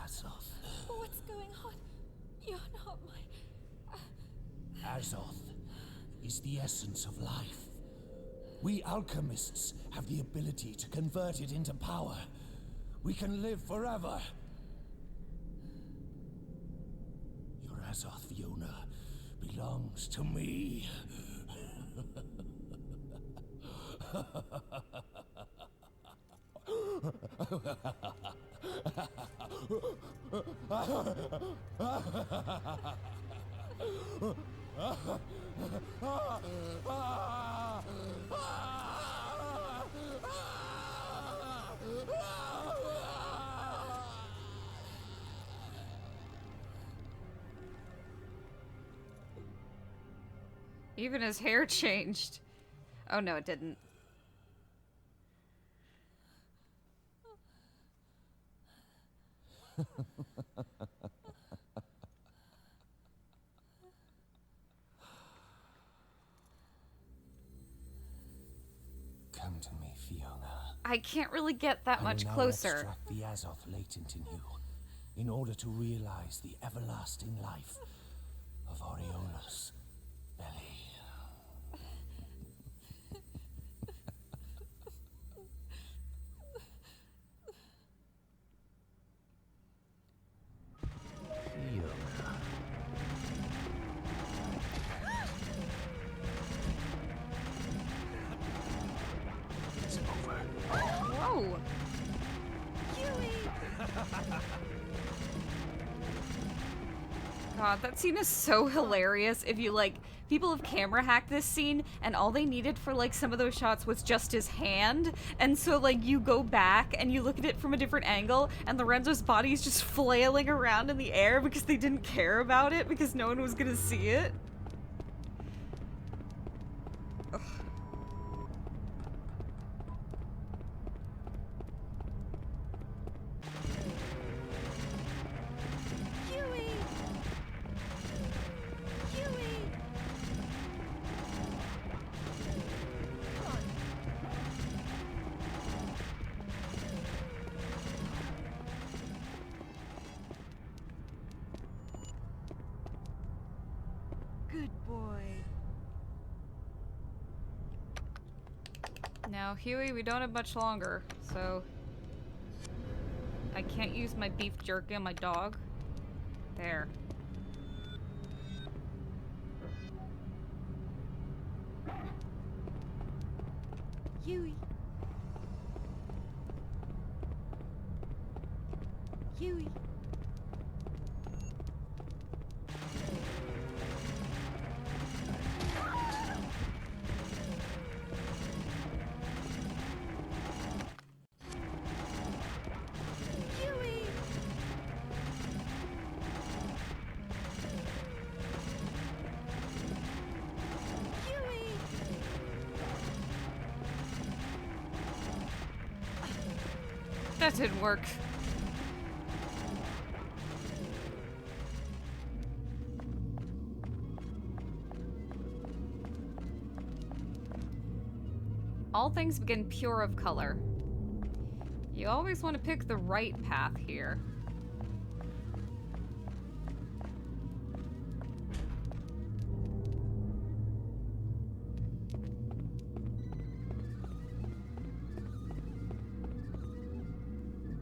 Azoth. What's going on? You're not my... Azoth is the essence of life. We alchemists have the ability to convert it into power. We can live forever. Your Azoth, Fiona, belongs to me. Even his hair changed. Oh no, it didn't. Come to me, Fiona. I can't really get that much I will now closer. extract the Azoth latent in you, in order to realize the everlasting life of Oriola's belly. Fiona. It's over. Whoa! God, that scene is so hilarious. If you, like, people have camera hacked this scene, and all they needed for, like, some of those shots was just his hand, and so, like, you go back and you look at it from a different angle, and Lorenzo's body is just flailing around in the air because they didn't care about it, because no one was gonna see it. Ugh. Now, Huey, we don't have much longer, so I can't use my beef jerky on my dog. There. Huey. Huey. That didn't work. All things begin pure of color. You always want to pick the right path here.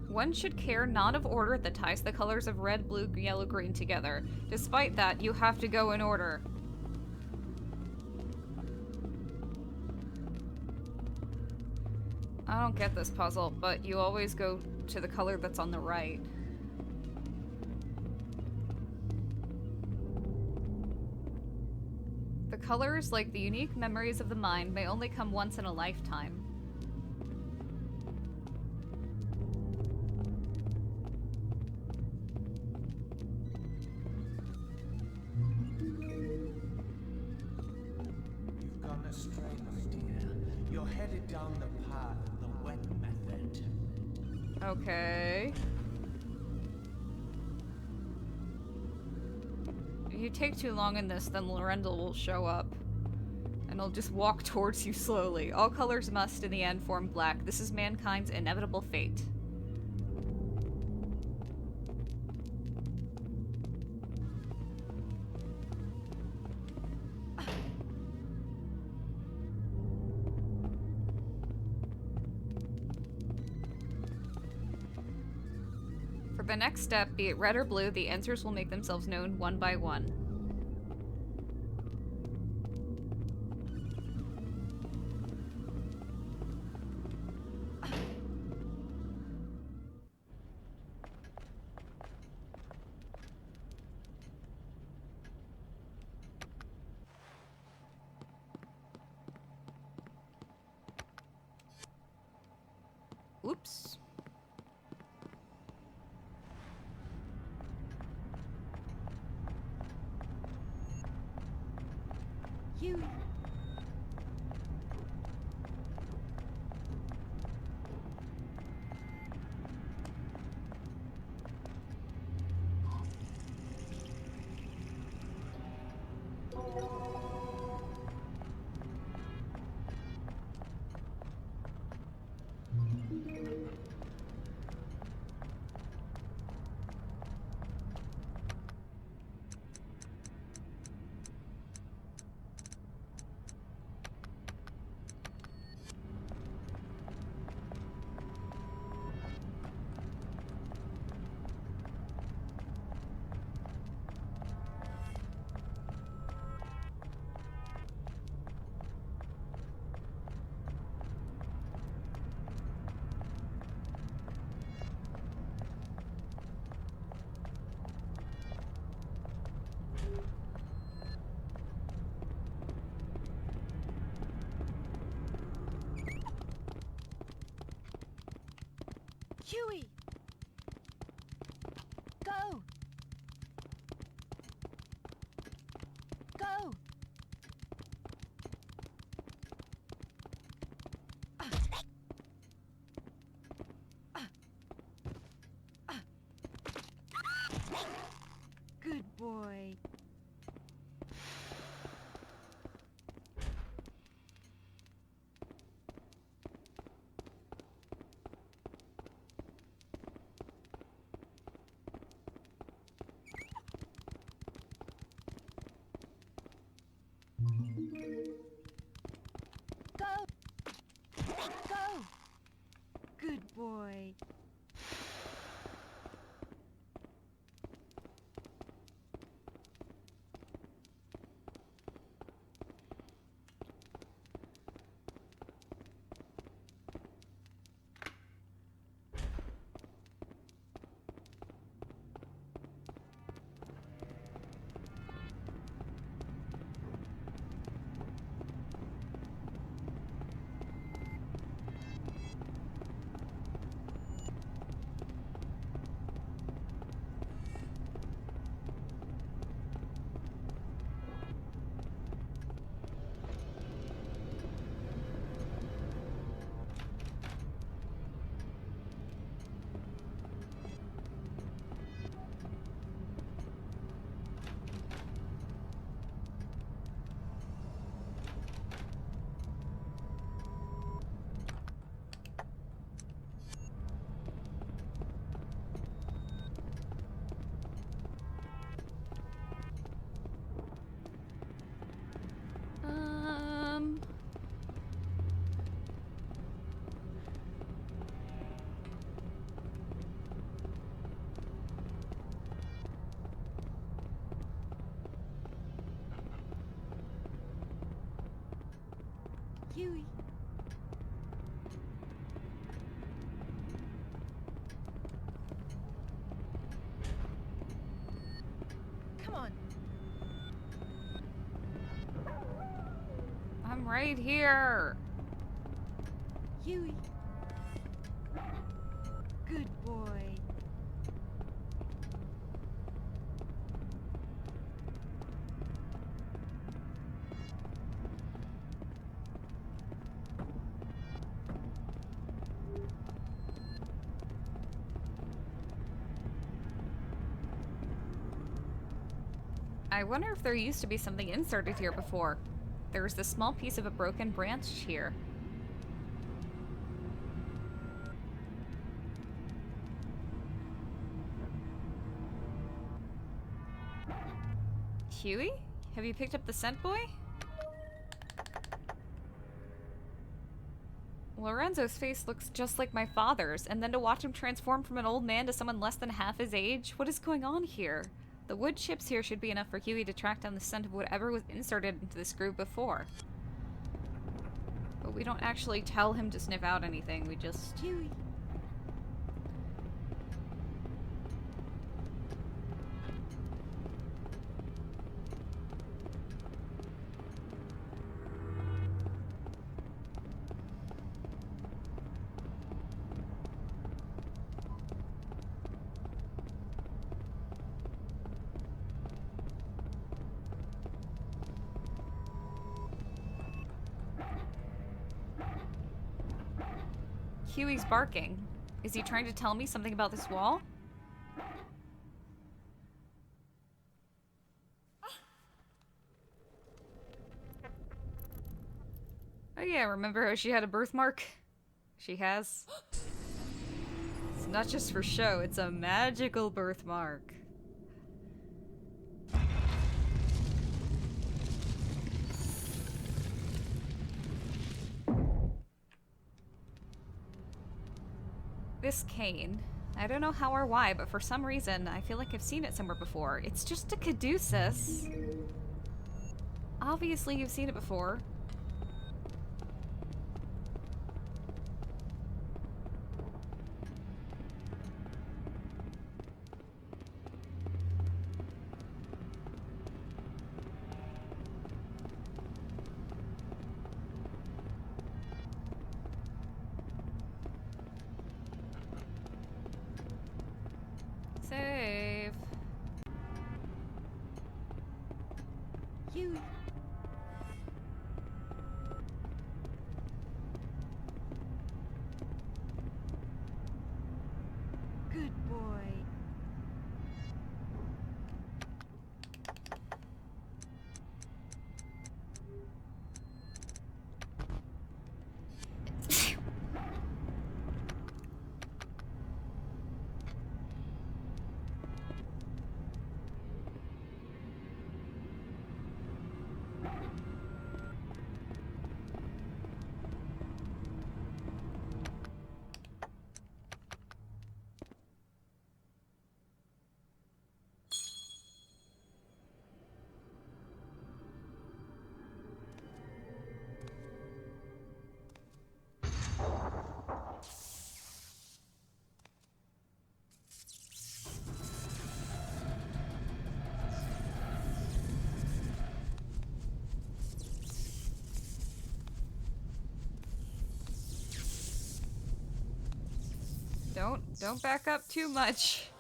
One should care not of order that ties the colors of red, blue, yellow, green together. Despite that, you have to go in order. I don't get this puzzle, but you always go to the color that's on the right. The colors, like the unique memories of the mind, may only come once in a lifetime. You've gone astray, my dear. You're headed down the path of the wet method. Okay. If you take too long in this, then Lorenzo will show up. And he'll just walk towards you slowly. All colors must, in the end, form black. This is mankind's inevitable fate. the next step, be it red or blue, the answers will make themselves known one by one. Oops. Huey. Huey! Go! Go! Good boy. Go! Go! Good boy. Huey. Come on. I'm right here. Huey. Good boy. I wonder if there used to be something inserted here before. There's this small piece of a broken branch here. Huey? Have you picked up the scent boy? Lorenzo's face looks just like my father's, and then to watch him transform from an old man to someone less than half his age? What is going on here? The wood chips here should be enough for Huey to track down the scent of whatever was inserted into this groove before. But we don't actually tell him to sniff out anything, we just... Huey. Huey's barking. Is he trying to tell me something about this wall? Oh yeah, remember how she had a birthmark? She has. It's not just for show, it's a magical birthmark. This cane. I don't know how or why, but for some reason, I feel like I've seen it somewhere before. It's just a caduceus. Obviously, you've seen it before. Save. Huey. Good boy. Don't back up too much.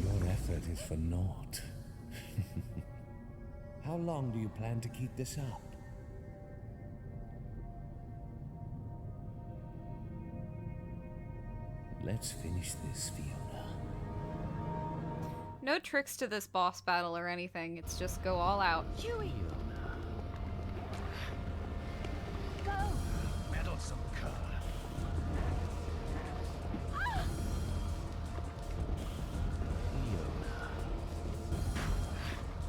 Your effort is for naught. How long do you plan to keep this up? Let's finish this, Fiona. No tricks to this boss battle or anything. It's just go all out. Huey. Go. Meddlesome cur.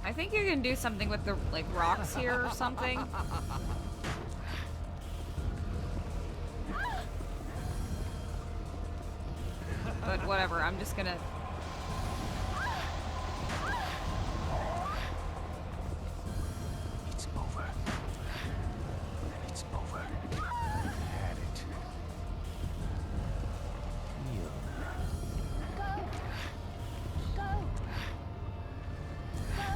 I think you can do something with the like rocks here or something. But whatever, I'm just gonna... It's over. It's over. Had it. Fiona. Go. Go. Go.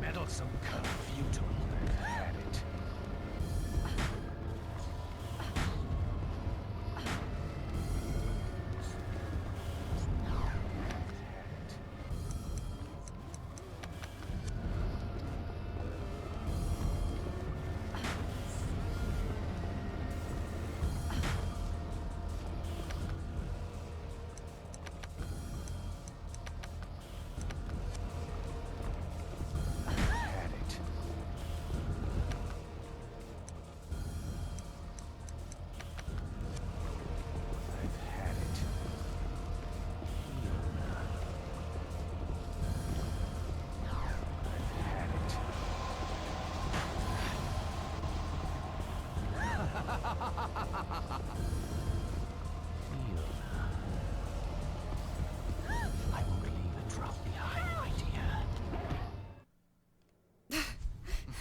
Meddlesome cur, futile. Had it.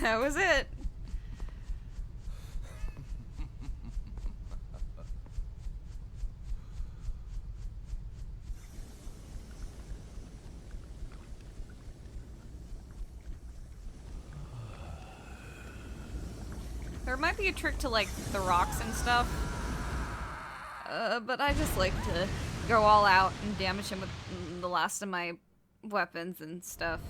That was it. There might be a trick to, like, the rocks and stuff. But I just like to go all out and damage him with the last of my weapons and stuff.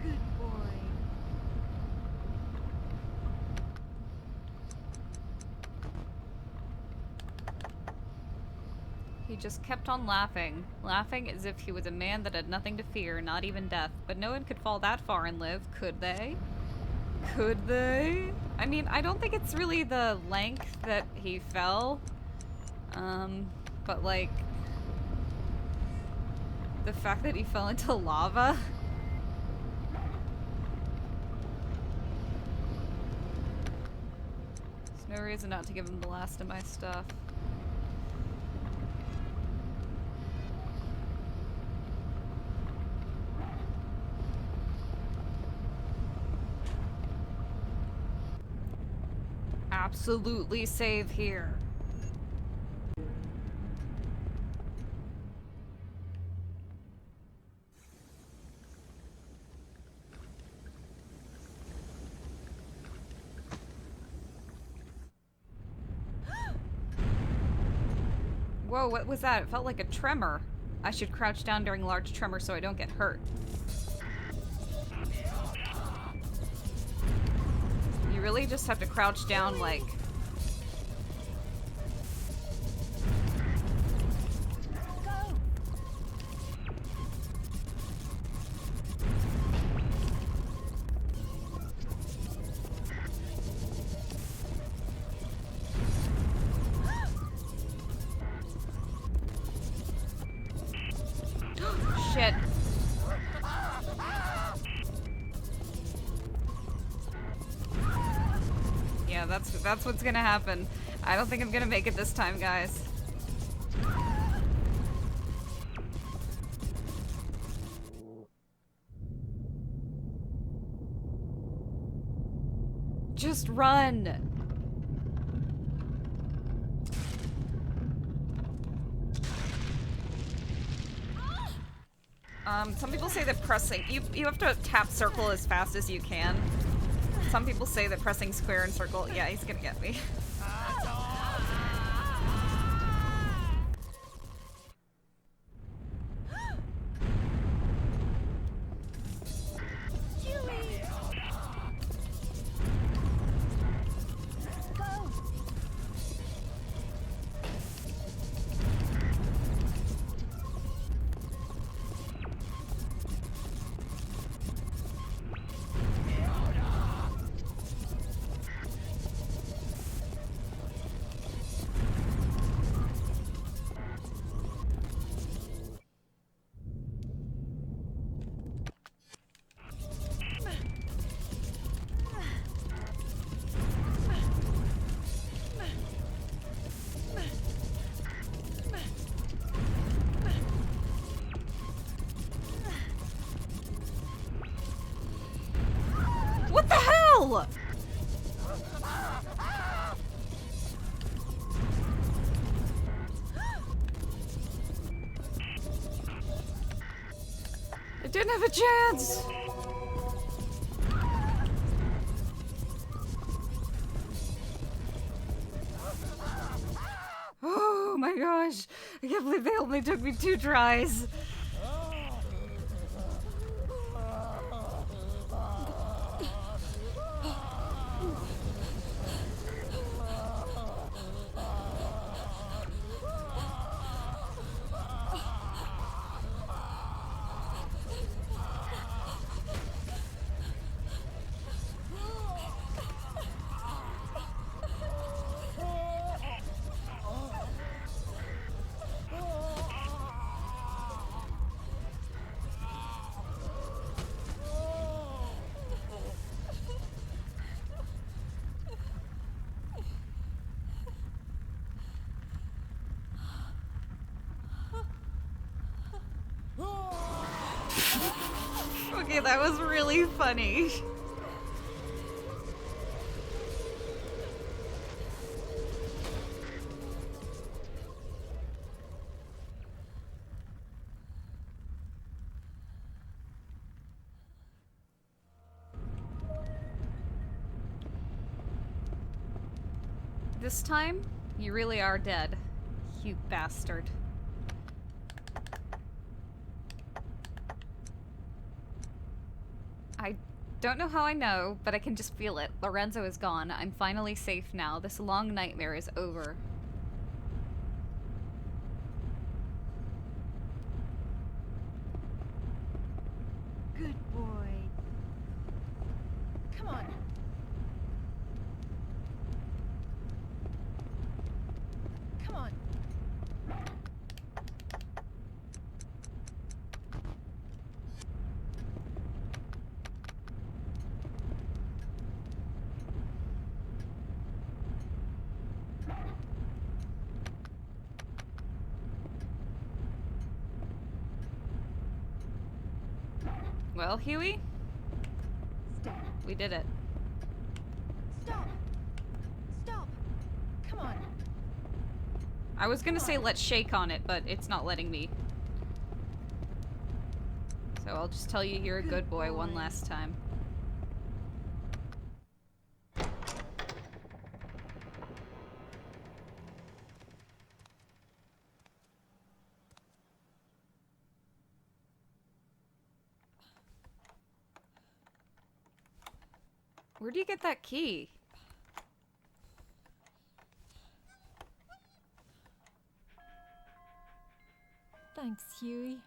Good boy. He just kept on laughing. Laughing as if he was a man that had nothing to fear, not even death. But no one could fall that far and live, could they? Could they? I mean, I don't think it's really the length that he fell. But like... the fact that he fell into lava. There's no reason not to give him the last of my stuff. Absolutely save here. Whoa, what was that? It felt like a tremor. I should crouch down during large tremors so I don't get hurt. You really just have to crouch down, like... Shit. Yeah, that's what's gonna happen. I don't think I'm gonna make it this time, guys. Just run! Some people say that pressing... You have to tap circle as fast as you can. Some people say that pressing square and circle... Yeah, he's gonna get me. What the hell? I didn't have a chance. Oh my gosh. I can't believe they only took me 2 tries. Okay, that was really funny. This time, you really are dead, you bastard. I don't know how I know, but I can just feel it. Lorenzo is gone. I'm finally safe now. This long nightmare is over. Good boy. Come on. Come on. Well, Huey, Stay. we did it. Stop. Stop. Come on. I was gonna say let's shake on it, but it's not letting me. So I'll just tell you you're a good boy one last time. Where do you get that key? Thanks, Huey.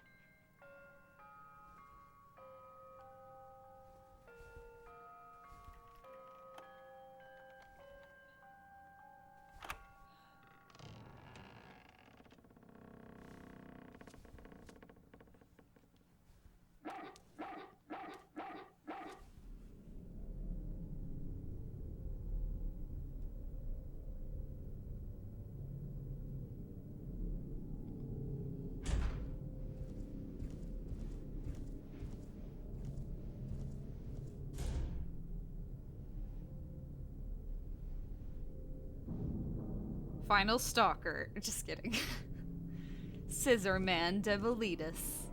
Final Stalker. Just kidding. Scissor Man Devilitas.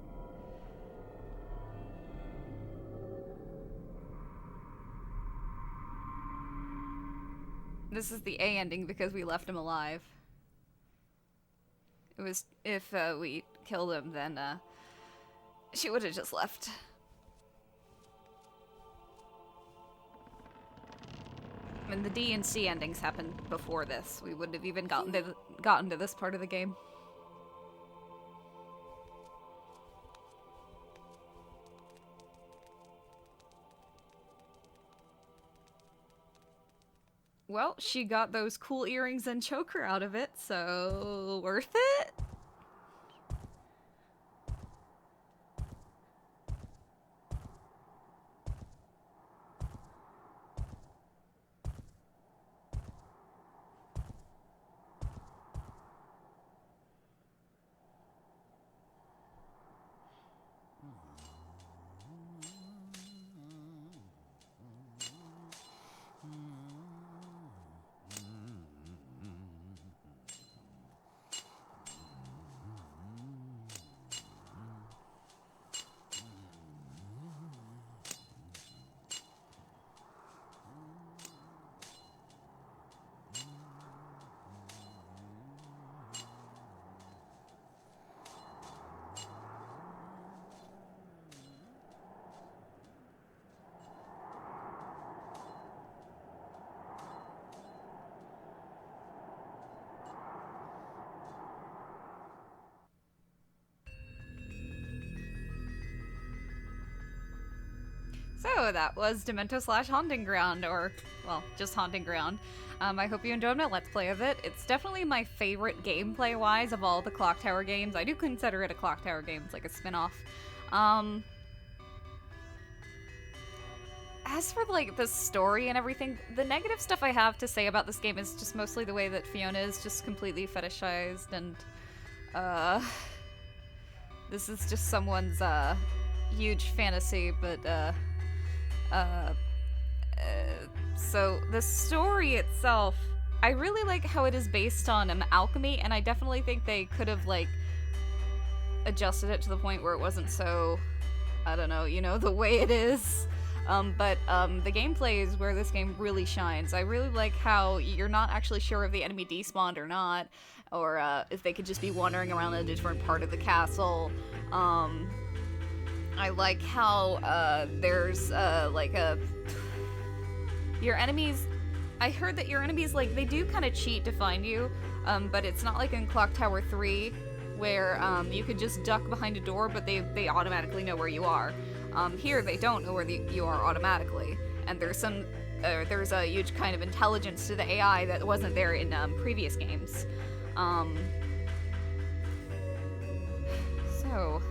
This is the A ending because we left him alive. It was if we killed him, then she would have just left. I mean, the D and C endings happened before this. We wouldn't have even gotten to this part of the game. Well, she got those cool earrings and choker out of it, so worth it? So that was Demento / Haunting Ground, or, well, just Haunting Ground. I hope you enjoyed my Let's Play of it. It's definitely my favorite gameplay-wise of all the Clock Tower games. I do consider it a Clock Tower game. It's like a spin-off. As for, like, the story and everything, the negative stuff I have to say about this game is just mostly the way that Fiona is just completely fetishized, and, this is just someone's, huge fantasy, but so the story itself, I really like how it is based on alchemy, and I definitely think they could have like adjusted it to the point where it wasn't so, I don't know, you know, the way it is. But the gameplay is where this game really shines. I really like how you're not actually sure if the enemy despawned or not, or if they could just be wandering around a different part of the castle. I like how there's like your enemies. I heard that your enemies, like, they do kind of cheat to find you, but it's not like in Clock Tower 3 where you could just duck behind a door, but they automatically know where you are. Here, they don't know where you are automatically, and there's a huge kind of intelligence to the AI that wasn't there in previous games. So,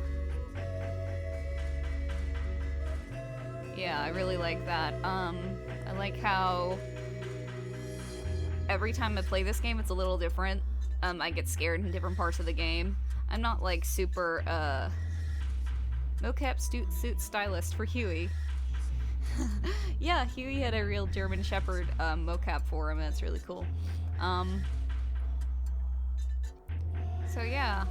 yeah, I really like that. I like how every time I play this game, it's a little different. I get scared in different parts of the game. I'm not like super mocap suit stylist for Huey. Yeah, Huey had a real German Shepherd mocap for him, and it's really cool. So yeah.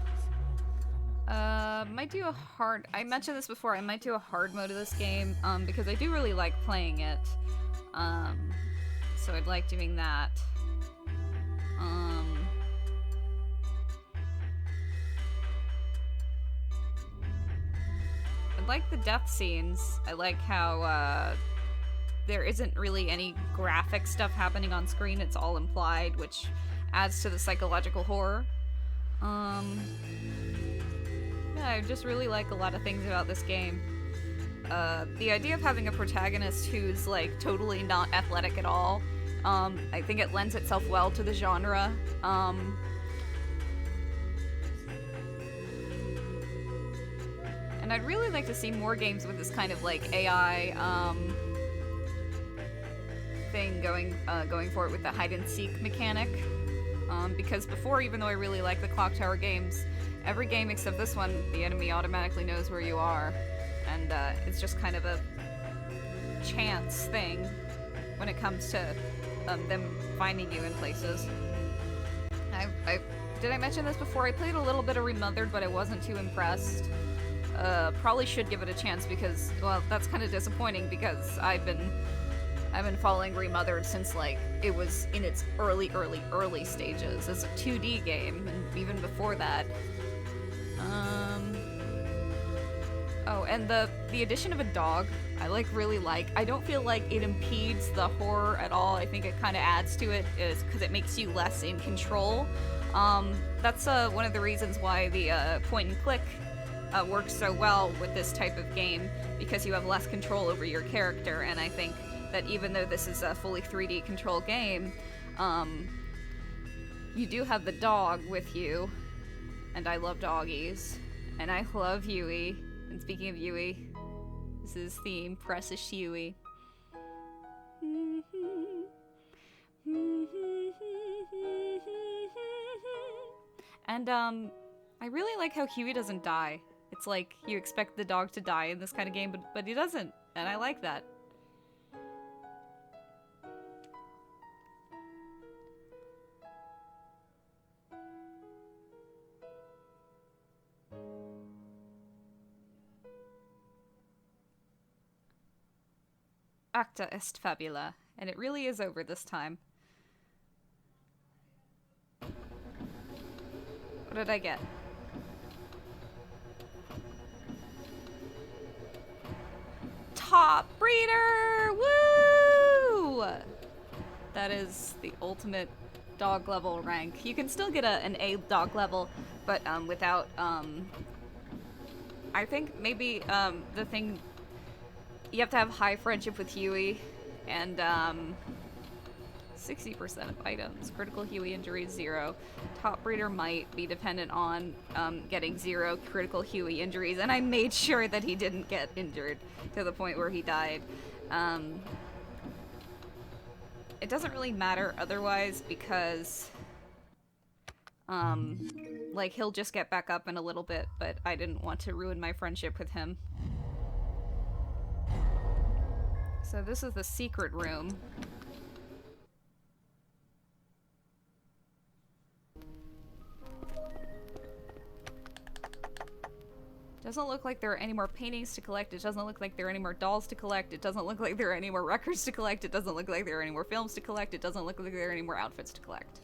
Might do a hard... I mentioned this before, I might do a hard mode of this game, because I do really like playing it. So I'd like doing that. I like the death scenes. I like how, there isn't really any graphic stuff happening on screen, it's all implied, which adds to the psychological horror. Yeah, I just really like a lot of things about this game. The idea of having a protagonist who's, like, totally not athletic at all, I think it lends itself well to the genre. And I'd really like to see more games with this kind of, like, AI, thing going for it with the hide-and-seek mechanic. Because before, even though I really like the Clock Tower games, every game except this one, the enemy automatically knows where you are. And it's just kind of a chance thing when it comes to them finding you in places. Did I mention this before? I played a little bit of Remothered, but I wasn't too impressed. Probably should give it a chance because, well, that's kind of disappointing because I've been following Remothered since, like, it was in its early stages as a 2D game, and even before that. Oh, and the addition of a dog, I really like. I don't feel like it impedes the horror at all. I think it kind of adds to it, is because it makes you less in control. That's one of the reasons why the point and click works so well with this type of game, because you have less control over your character, and I think that even though this is a fully 3D control game, you do have the dog with you, and I love doggies, and I love Huey. And speaking of Huey, this is theme, Precious Huey. And I really like how Huey doesn't die. It's like you expect the dog to die in this kind of game, but he doesn't, and I like that. Acta est fabula, and it really is over this time. What did I get? Top breeder! Woo! That is the ultimate dog level rank. You can still get an A dog level, but without, I think maybe the thing, you have to have high friendship with Huey, and 60% of items. Critical Huey injuries, 0. Top breeder might be dependent on getting 0 critical Huey injuries, and I made sure that he didn't get injured to the point where he died. It doesn't really matter otherwise because, like, he'll just get back up in a little bit, but I didn't want to ruin my friendship with him. So this is the secret room. Doesn't look like there are any more paintings to collect. It doesn't look like there are any more dolls to collect. It doesn't look like there are any more records to collect. It doesn't look like there are any more films to collect. It doesn't look like there are any more outfits to collect.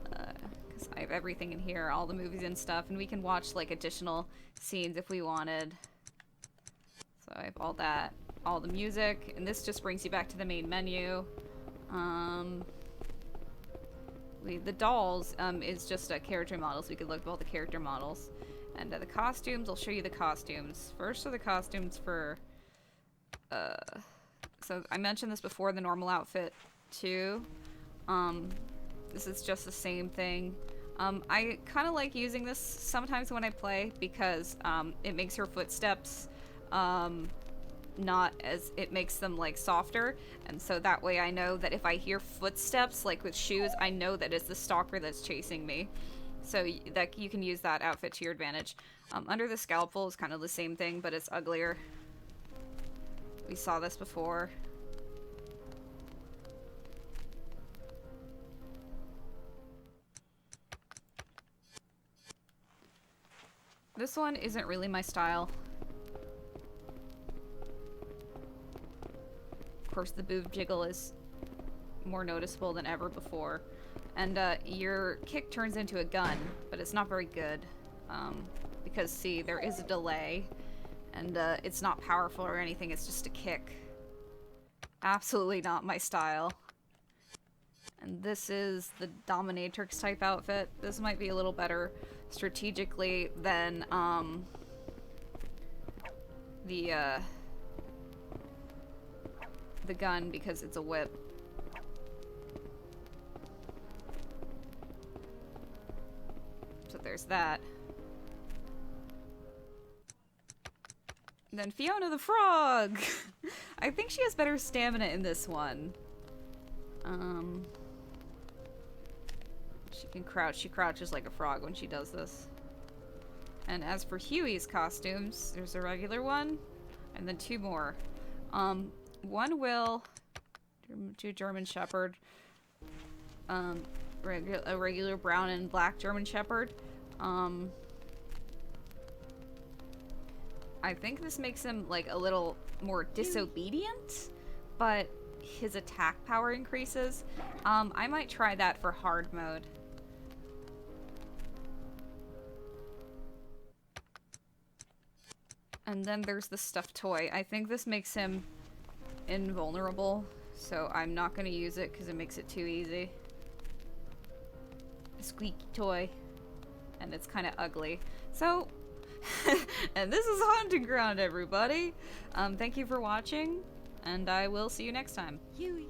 Because I have everything in here, all the movies and stuff, and we can watch like additional scenes if we wanted. So I have all that, all the music, and this just brings you back to the main menu. The dolls is just character models. We could look at all the character models. And the costumes, I'll show you the costumes. First are the costumes for, so I mentioned this before, the normal outfit too. This is just the same thing. I kind of like using this sometimes when I play because it makes her footsteps not as, it makes them like softer, and so that way I know that if I hear footsteps like with shoes, I know that it's the stalker that's chasing me. So that you can use that outfit to your advantage. Under the scalpel is kind of the same thing, but it's uglier. We saw this before. This one isn't really my style. Of course, the boob jiggle is more noticeable than ever before. And your kick turns into a gun, but it's not very good. Because, see, there is a delay. And it's not powerful or anything, it's just a kick. Absolutely not my style. And this is the dominatrix type outfit. This might be a little better strategically than the gun because it's a whip. So there's that. And then Fiona the Frog! I think she has better stamina in this one. She can crouch. She crouches like a frog when she does this. And as for Huey's costumes, there's a regular one, and then two more. One will... two German Shepherd. A regular brown and black German Shepherd. I think this makes him like a little more disobedient, but his attack power increases. I might try that for hard mode. And then there's the stuffed toy. I think this makes him invulnerable, so I'm not going to use it because it makes it too easy. A squeaky toy. And it's kind of ugly. So, and this is Haunting Ground, everybody. Thank you for watching, and I will see you next time. Huey.